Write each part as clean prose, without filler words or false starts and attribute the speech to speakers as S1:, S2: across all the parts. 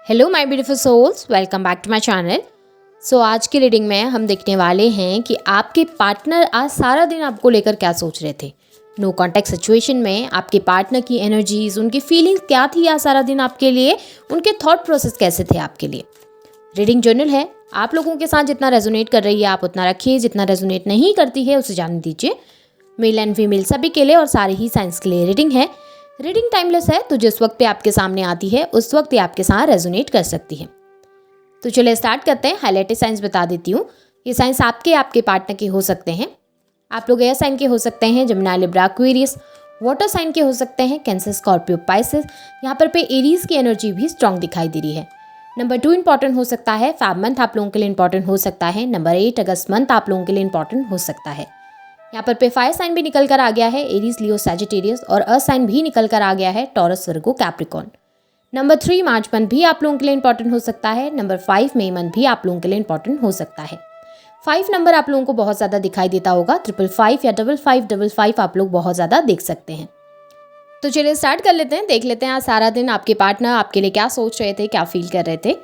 S1: Hello my beautiful souls, welcome back to my channel. आज की reading में हम देखने वाले हैं कि आपके पार्टनर आज सारा दिन आपको लेकर क्या सोच रहे थे। नो कॉन्टैक्ट सिचुएशन में आपके पार्टनर की एनर्जीज, उनकी फीलिंग्स क्या थी आज सारा दिन आपके लिए, उनके थॉट प्रोसेस कैसे थे आपके लिए। रीडिंग जर्नल है, आप लोगों के साथ जितना रेजोनेट कर रही है आप उतना रखिए, जितना रेजोनेट नहीं करती है उसे जाने दीजिए। मेल एंड फीमेल सभी के लिए और सारे ही साइंस के लिए रीडिंग है। रीडिंग टाइमलेस है, तो जिस वक्त पे आपके सामने आती है उस वक्त ये आपके साथ रेजोनेट कर सकती है। तो चलिए स्टार्ट करते हैं। हाईलाइटेड साइंस बता देती हूँ। ये साइंस आपके पार्टनर के हो सकते हैं। आप लोग एयर साइन के हो सकते हैं, Gemini, Libra, Aquarius. Water sign के हो सकते हैं, कैंसर, स्कॉर्पियो, पाइसेस। यहाँ पर पे एरीज की एनर्जी भी स्ट्रांग दिखाई दे रही है। नंबर 2 इंपॉर्टेंट हो सकता है। फैब मंथ आप लोगों के लिए इंपॉर्टेंट हो सकता है। नंबर 8 अगस्त मंथ आप लोगों के लिए इंपॉर्टेंट हो सकता है। यहाँ पर पे फायर साइन भी निकल कर आ गया है, एरीज, लियो, सैजिटेरियस, और अर्थ साइन भी निकल कर आ गया है, टॉरस, वर्गो, कैप्रिकॉर्न। नंबर 3 मार्च मंथ भी आप लोगों के लिए इंपॉर्टेंट हो सकता है। नंबर 5 मई मंथ भी आप लोगों के लिए इंपॉर्टेंट हो सकता है। 5 नंबर आप लोगों को बहुत ज़्यादा दिखाई देता होगा। 555 या 5555 आप लोग बहुत ज़्यादा देख सकते हैं। तो चलिए स्टार्ट कर लेते हैं। देख लेते हैं आज सारा दिन आपके पार्टनर आपके लिए क्या सोच रहे थे, क्या फील कर रहे थे।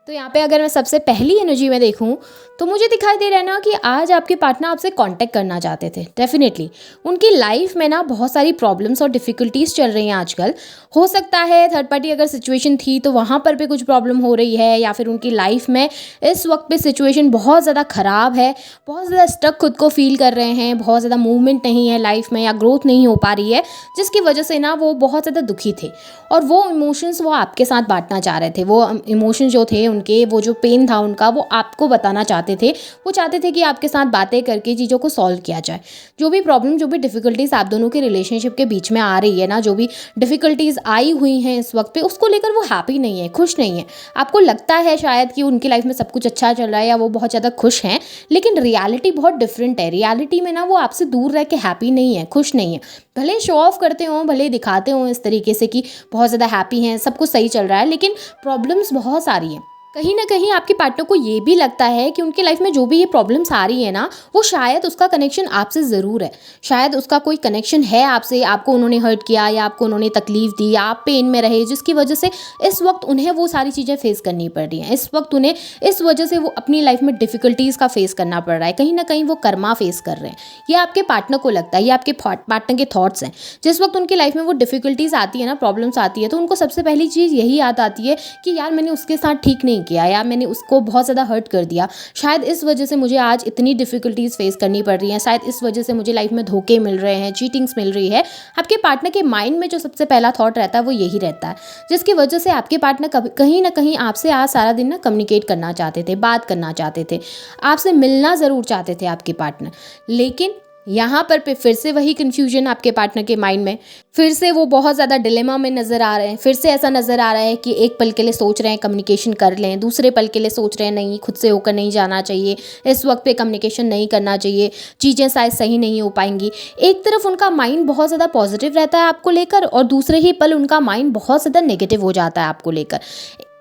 S1: तो यहाँ पे अगर मैं सबसे पहली एनर्जी में देखूँ तो मुझे दिखाई दे रहा है ना कि आज आपके पार्टनर आपसे कांटेक्ट करना चाहते थे। डेफिनेटली उनकी लाइफ में ना बहुत सारी प्रॉब्लम्स और डिफ़िकल्टीज़ चल रही हैं आजकल। हो सकता है थर्ड पार्टी अगर सिचुएशन थी तो वहाँ पर भी कुछ प्रॉब्लम हो रही है, या फिर उनकी लाइफ में इस वक्त पे सिचुएशन बहुत ज़्यादा ख़राब है, बहुत ज़्यादा स्टक खुद को फील कर रहे हैं, बहुत ज़्यादा मूवमेंट नहीं है लाइफ में या ग्रोथ नहीं हो पा रही है, जिसकी वजह से ना वो बहुत ज़्यादा दुखी थे और वो इमोशंस वो आपके साथ बांटना चाह रहे थे। वो इमोशंस जो थे उनके, वो जो पेन था उनका, वो आपको बताना चाहते थे। वो चाहते थे कि आपके साथ बातें करके चीज़ों को सॉल्व किया जाए। जो भी प्रॉब्लम, जो भी डिफ़िकल्टीज़ आप दोनों के रिलेशनशिप के बीच में आ रही है ना, जो भी डिफ़िकल्टीज़ आई हुई हैं इस वक्त पे, उसको लेकर वो हैप्पी नहीं है, खुश नहीं है। आपको लगता है शायद कि उनकी लाइफ में सब कुछ अच्छा चल रहा है या वो बहुत ज़्यादा खुश हैं, लेकिन रियलिटी बहुत डिफरेंट है। रियलिटी में ना वो आपसे दूर रह के हैप्पी नहीं है, खुश नहीं है। भले शो ऑफ करते हों, भले दिखाते हों इस तरीके से कि बहुत ज़्यादा हैप्पी हैं, सब कुछ सही चल रहा है, लेकिन प्रॉब्लम्स बहुत सारी हैं। कहीं ना कहीं आपके पार्टनर को ये भी लगता है कि उनकी लाइफ में जो भी ये प्रॉब्लम्स आ रही है ना, वो शायद उसका कनेक्शन आपसे ज़रूर है। शायद उसका कोई कनेक्शन है आपसे, आपको उन्होंने हर्ट किया या आपको उन्होंने तकलीफ़ दी या आप पेन में रहे, जिसकी वजह से इस वक्त उन्हें वो सारी चीज़ें फेस करनी पड़ रही हैं। इस वक्त उन्हें इस वजह से वो अपनी लाइफ में डिफ़िकल्टीज़ का फेस करना पड़ रहा है। कहीं ना कहीं वो कर्मा फेस कर रहे हैं। ये आपके पार्टनर को लगता है, ये आपके पार्टनर के थॉट्स हैं। जिस वक्त उनकी लाइफ में वो डिफ़िकल्टीज़ आती है ना, प्रॉब्लम्स आती है, तो उनको सबसे पहली चीज़ यही याद आती है कि यार मैंने उसके साथ ठीक नहीं किया, या मैंने उसको बहुत ज़्यादा हर्ट कर दिया, शायद इस वजह से मुझे आज इतनी डिफ़िकल्टीज़ फेस करनी पड़ रही हैं, शायद इस वजह से मुझे लाइफ में धोखे मिल रहे हैं, चीटिंग्स मिल रही है। आपके पार्टनर के माइंड में जो सबसे पहला थॉट रहता है वो यही रहता है, जिसकी वजह से आपके पार्टनर कहीं ना कहीं आपसे आज सारा दिन ना कम्युनिकेट करना चाहते थे, बात करना चाहते थे, आपसे मिलना ज़रूर चाहते थे आपके पार्टनर। लेकिन यहाँ पर फिर से वही कन्फ्यूजन आपके पार्टनर के माइंड में, फिर से वो बहुत ज़्यादा डिलेमा में नज़र आ रहे हैं। फिर से ऐसा नज़र आ रहा है कि एक पल के लिए सोच रहे हैं कम्युनिकेशन कर लें, दूसरे पल के लिए सोच रहे हैं नहीं, खुद से होकर नहीं जाना चाहिए, इस वक्त पे कम्युनिकेशन नहीं करना चाहिए, चीज़ें शायद सही नहीं हो पाएंगी। एक तरफ उनका माइंड बहुत ज़्यादा पॉजिटिव रहता है आपको लेकर, और दूसरे ही पल उनका माइंड बहुत ज़्यादा नेगेटिव हो जाता है आपको लेकर।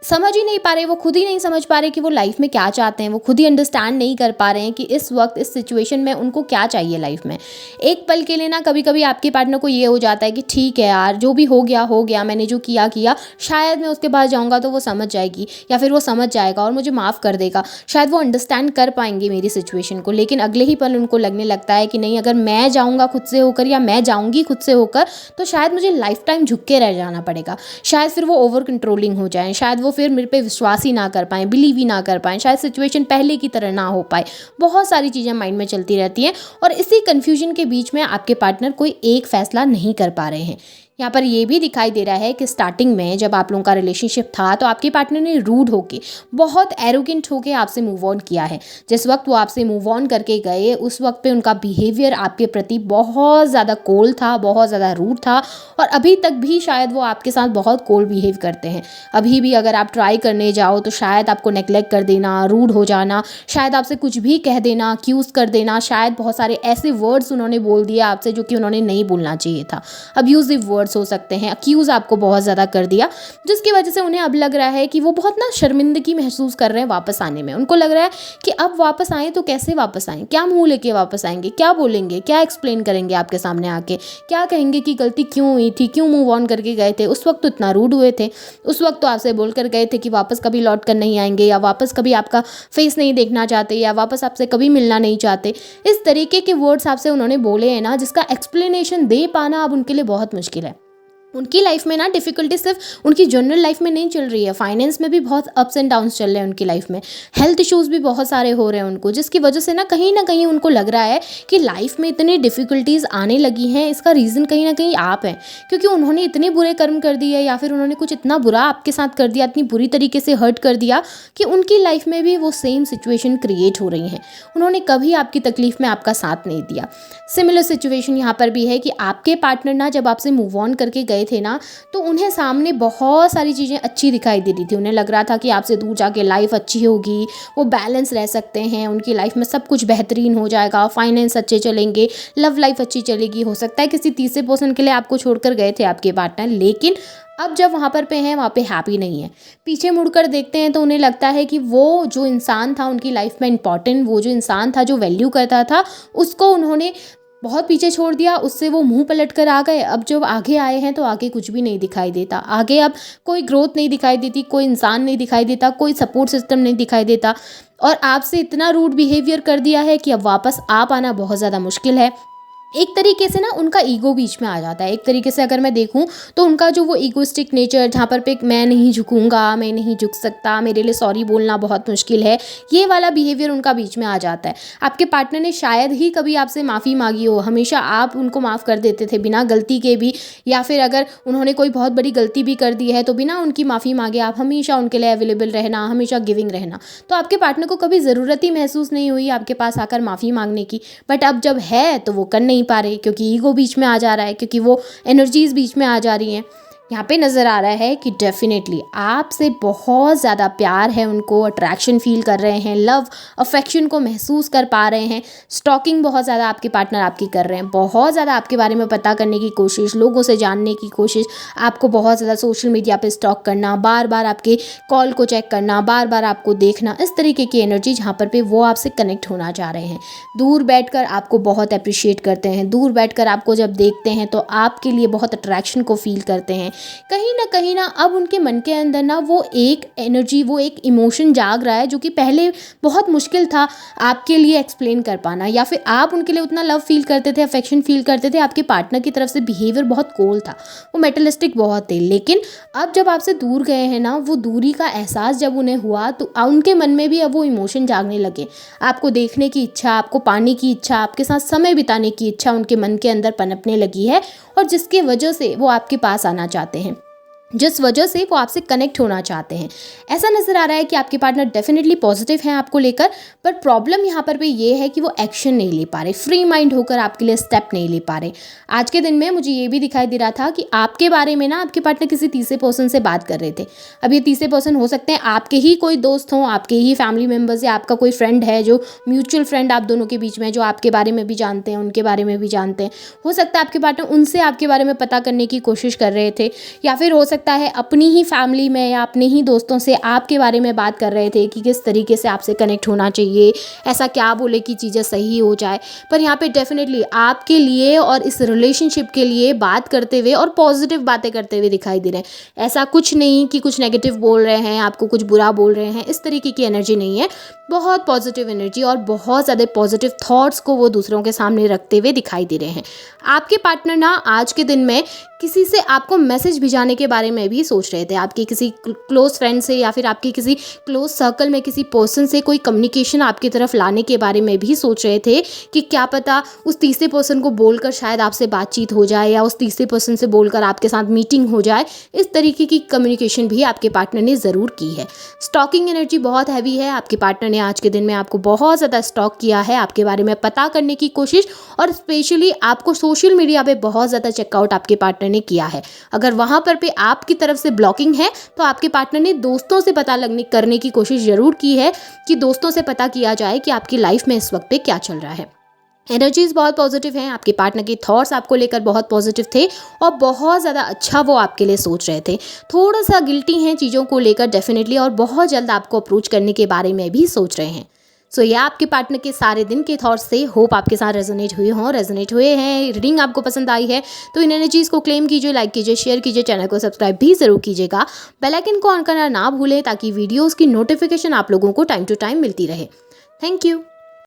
S1: समझ ही नहीं पा रहे, वो खुद ही नहीं समझ पा रहे कि वो लाइफ में क्या चाहते हैं। वो खुद ही अंडरस्टैंड नहीं कर पा रहे हैं कि इस वक्त इस सिचुएशन में उनको क्या चाहिए लाइफ में। एक पल के लिए ना कभी कभी आपके पार्टनर को ये हो जाता है कि ठीक है यार, जो भी हो गया, मैंने जो किया किया, शायद मैं उसके पास जाऊँगा तो वो समझ जाएगी, या फिर वो समझ जाएगा और मुझे माफ़ कर देगा, शायद वो अंडरस्टैंड कर पाएंगे मेरी सिचुएशन को। लेकिन अगले ही पल उनको लगने लगता है कि नहीं, अगर मैं जाऊँगा खुद से होकर या मैं जाऊँगी खुद से होकर तो शायद मुझे लाइफ टाइम झुक के रह जाना पड़ेगा। शायद फिर वो ओवर कंट्रोलिंग हो जाए, शायद वो फिर मेरे पे विश्वास ही ना कर पाएँ, बिलीव ही ना कर पाएँ, शायद सिचुएशन पहले की तरह ना हो पाए। बहुत सारी चीज़ें माइंड में चलती रहती हैं और इसी कन्फ्यूजन के बीच में आपके पार्टनर कोई एक फैसला नहीं कर पा रहे हैं। यहाँ पर ये भी दिखाई दे रहा है कि स्टार्टिंग में जब आप लोगों का रिलेशनशिप था तो आपके पार्टनर ने रूड होके, बहुत एरोगेंट होके आपसे मूव ऑन किया है। जिस वक्त वो आपसे मूव ऑन करके गए उस वक्त पे उनका बिहेवियर आपके प्रति बहुत ज़्यादा कोल्ड था, बहुत ज़्यादा रूड था, और अभी तक भी शायद वो आपके साथ बहुत कोल्ड बिहेव करते हैं। अभी भी अगर आप ट्राई करने जाओ तो शायद आपको नेग्लेक्ट कर देना, रूड हो जाना, शायद आपसे कुछ भी कह देना, अक्यूज़ कर देना, शायद बहुत सारे ऐसे वर्ड्स उन्होंने बोल दिए आपसे जो कि उन्होंने नहीं बोलना चाहिए था, अब्यूजिव वर्ड वर्ड्स हो सकते हैं, अक्यूज़ आपको बहुत ज़्यादा कर दिया, जिसकी वजह से उन्हें अब लग रहा है कि वो बहुत ना शर्मिंदगी महसूस कर रहे हैं वापस आने में। उनको लग रहा है कि अब वापस आएँ तो कैसे वापस आएँ, क्या मुँह लेके वापस आएँगे, क्या बोलेंगे, क्या एक्सप्लेन करेंगे आपके सामने आके, क्या कहेंगे कि गलती क्यों हुई थी, क्यों मूव ऑन करके गए थे, उस वक्त तो इतना रूड हुए थे, उस वक्त तो आपसे बोल कर गए थे कि वापस कभी लौट कर नहीं आएंगे, या वापस कभी आपका फेस नहीं देखना चाहते, या वापस आपसे कभी मिलना नहीं चाहते। इस तरीके के वर्ड्स आपसे उन्होंने बोले हैं ना, जिसका एक्सप्लेनेशन दे पाना अब उनके लिए बहुत मुश्किल है। उनकी लाइफ में ना डिफ़िकल्टी सिर्फ उनकी जनरल लाइफ में नहीं चल रही है, फाइनेंस में भी बहुत अप्स एंड डाउन्स चल रहे हैं उनकी लाइफ में, हेल्थ इश्यूज़ भी बहुत सारे हो रहे हैं उनको, जिसकी वजह से ना कहीं उनको लग रहा है कि लाइफ में इतनी डिफ़िकल्टीज़ आने लगी हैं, इसका रीज़न कहीं ना कहीं आप हैं, क्योंकि उन्होंने इतने बुरे कर्म कर दिए या फिर उन्होंने कुछ इतना बुरा आपके साथ कर दिया, इतनी बुरी तरीके से हर्ट कर दिया कि उनकी लाइफ में भी वो सेम सिचुएशन क्रिएट हो रही हैं। उन्होंने कभी आपकी तकलीफ़ में आपका साथ नहीं दिया। सिमिलर सिचुएशन यहाँ पर भी है कि आपके पार्टनर ना जब आपसे मूव ऑन करके गए थे ना, तो उन्हें सामने बहुत सारी चीज़ें अच्छी दिखाई दे रही थी। उन्हें लग रहा था कि आपसे दूर जाके लाइफ अच्छी होगी, वो बैलेंस रह सकते हैं, उनकी लाइफ में सब कुछ बेहतरीन हो जाएगा, फाइनेंस अच्छे चलेंगे, लव लाइफ अच्छी चलेगी। हो सकता है किसी तीसरे पर्सन के लिए आपको छोड़कर गए थे आपके पार्टनर, लेकिन अब जब वहाँ पर पे हैं, वहाँ पे हैप्पी नहीं है। पीछे मुड़कर देखते हैं तो उन्हें लगता है कि वो जो इंसान था उनकी लाइफ में इम्पॉर्टेंट, वो जो इंसान था जो वैल्यू करता था, उसको उन्होंने बहुत पीछे छोड़ दिया, उससे वो मुंह पलट कर आ गए। अब जब आगे आए हैं तो आगे कुछ भी नहीं दिखाई देता, आगे अब कोई ग्रोथ नहीं दिखाई देती, कोई इंसान नहीं दिखाई देता, कोई सपोर्ट सिस्टम नहीं दिखाई देता, और आपसे इतना रूड बिहेवियर कर दिया है कि अब वापस आ पाना बहुत ज़्यादा मुश्किल है। एक तरीके से ना उनका ईगो बीच में आ जाता है। एक तरीके से अगर मैं देखूं तो उनका जो वो ईगोइस्टिक नेचर, जहाँ पर पे मैं नहीं झुकूंगा, मैं नहीं झुक सकता, मेरे लिए सॉरी बोलना बहुत मुश्किल है, ये वाला बिहेवियर उनका बीच में आ जाता है। आपके पार्टनर ने शायद ही कभी आपसे माफ़ी मांगी हो, हमेशा आप उनको माफ़ कर देते थे बिना गलती के भी, या फिर अगर उन्होंने कोई बहुत बड़ी गलती भी कर दी है तो बिना उनकी माफ़ी मांगे आप हमेशा उनके लिए अवेलेबल रहना, हमेशा गिविंग रहना। तो आपके पार्टनर को कभी ज़रूरत ही महसूस नहीं हुई आपके पास आकर माफ़ी मांगने की, बट अब जब है तो वो कर नहीं पा रहे, क्योंकि ईगो बीच में आ जा रहा है, क्योंकि वो एनर्जीज बीच में आ जा रही हैं। यहाँ पे नज़र आ रहा है कि डेफिनेटली आपसे बहुत ज़्यादा प्यार है उनको, अट्रैक्शन फील कर रहे हैं, लव अफेक्शन को महसूस कर पा रहे हैं। स्टॉकिंग बहुत ज़्यादा आपके पार्टनर आपकी कर रहे हैं, बहुत ज़्यादा आपके बारे में पता करने की कोशिश, लोगों से जानने की कोशिश, आपको बहुत ज़्यादा सोशल मीडिया पे स्टॉक करना, बार बार आपके कॉल को चेक करना, बार बार आपको देखना, इस तरीके की एनर्जी जहाँ पर पे वो आपसे कनेक्ट होना चाह रहे हैं। दूर बैठकर आपको बहुत अप्रिशिएट करते हैं, दूर बैठकर आपको जब देखते हैं तो आपके लिए बहुत अट्रैक्शन को फील करते हैं। कहीं ना अब उनके मन के अंदर ना वो एक एनर्जी, वो एक इमोशन जाग रहा है, जो कि पहले बहुत मुश्किल था आपके लिए एक्सप्लेन कर पाना, या फिर आप उनके लिए उतना लव फील करते थे, अफेक्शन फील करते थे। आपके पार्टनर की तरफ से बिहेवियर बहुत कोल्ड था, वो मेटलिस्टिक बहुत थे, लेकिन अब जब आपसे दूर गए हैं ना, वो दूरी का एहसास जब उन्हें हुआ तो उनके मन में भी अब वो इमोशन जागने लगे। आपको देखने की इच्छा, आपको पाने की इच्छा, आपके साथ समय बिताने की इच्छा उनके मन के अंदर पनपने लगी है, और जिसकी वजह से वो आपके पास आना चाहते हैं, जिस वजह से वो आपसे कनेक्ट होना चाहते हैं। ऐसा नज़र आ रहा है कि आपके पार्टनर डेफिनेटली पॉजिटिव हैं आपको लेकर, पर प्रॉब्लम यहाँ पर भी ये है कि वो एक्शन नहीं ले पा रहे, फ्री माइंड होकर आपके लिए स्टेप नहीं ले पा रहे। आज के दिन में मुझे ये भी दिखाई दे रहा था कि आपके बारे में ना आपके पार्टनर किसी तीसरे पर्सन से बात कर रहे थे। अब ये तीसरे पर्सन हो सकते हैं आपके ही कोई दोस्त हों, आपके ही फैमिली मेम्बर्स, या आपका कोई फ्रेंड है जो म्यूचुअल फ्रेंड आप दोनों के बीच में, जो आपके बारे में भी जानते हैं, उनके बारे में भी जानते हैं। हो सकता है आपके पार्टनर उनसे आपके बारे में पता करने की कोशिश कर रहे थे, या फिर हो सकता है अपनी ही फैमिली में या अपने ही दोस्तों से आपके बारे में बात कर रहे थे कि किस तरीके से आपसे कनेक्ट होना चाहिए, ऐसा क्या बोले कि चीज़ें सही हो जाए। पर यहाँ पे डेफिनेटली आपके लिए और इस रिलेशनशिप के लिए बात करते हुए और पॉजिटिव बातें करते हुए दिखाई दे रहे हैं। ऐसा कुछ नहीं कि कुछ नेगेटिव बोल रहे हैं, आपको कुछ बुरा बोल रहे हैं, इस तरीके की एनर्जी नहीं है। बहुत पॉजिटिव एनर्जी और बहुत ज़्यादा पॉजिटिव थॉट्स को वो दूसरों के सामने रखते हुए दिखाई दे रहे हैं। आपके पार्टनर ना आज के दिन में किसी से आपको मैसेज भिजाने के बारे में भी सोच रहे थे, आपके किसी क्लोज फ्रेंड से या फिर आपके किसी क्लोज सर्कल में किसी पर्सन से कोई कम्युनिकेशन आपकी तरफ लाने के बारे में भी सोच रहे थे कि क्या पता उस तीसरे पर्सन को बोलकर शायद आपसे बातचीत हो जाए, या उस तीसरे पर्सन से बोलकर आपके साथ मीटिंग हो जाए। इस तरीके की कम्युनिकेशन भी आपके पार्टनर ने ज़रूर की है। स्टॉकिंग एनर्जी बहुत हैवी है। आपके पार्टनर ने आज के दिन में आपको बहुत ज़्यादा स्टॉक किया है, आपके बारे में पता करने की कोशिश, और स्पेशली आपको सोशल मीडिया पे बहुत ज़्यादा चेकआउट आपके पार्टनर ने किया है। अगर वहाँ पर पे आपकी तरफ से ब्लॉकिंग है तो आपके पार्टनर ने दोस्तों से पता करने की कोशिश ज़रूर की है, कि दोस्तों से पता किया जाए कि आपकी लाइफ में इस वक्त पे क्या चल रहा है। एनर्जीज़ बहुत पॉजिटिव हैं, आपके पार्टनर के थॉट्स आपको लेकर बहुत पॉजिटिव थे और बहुत ज़्यादा अच्छा वो आपके लिए सोच रहे थे। थोड़ा सा गिल्टी हैं चीज़ों को लेकर डेफिनेटली, और बहुत जल्द आपको अप्रोच करने के बारे में भी सोच रहे हैं। सो ये आपके पार्टनर के सारे दिन के थॉट्स थे। होप आपके साथ रेजोनेट हुए हैं, रीडिंग आपको पसंद आई है तो इन एनर्जीज़ को क्लेम कीजिए, लाइक कीजिए, शेयर कीजिए, चैनल को सब्सक्राइब भी ज़रूर कीजिएगा। बेल आइकन को ऑन करना ना भूलें ताकि वीडियोज़ की नोटिफिकेशन आप लोगों को टाइम टू टाइम मिलती रहे। Thank you.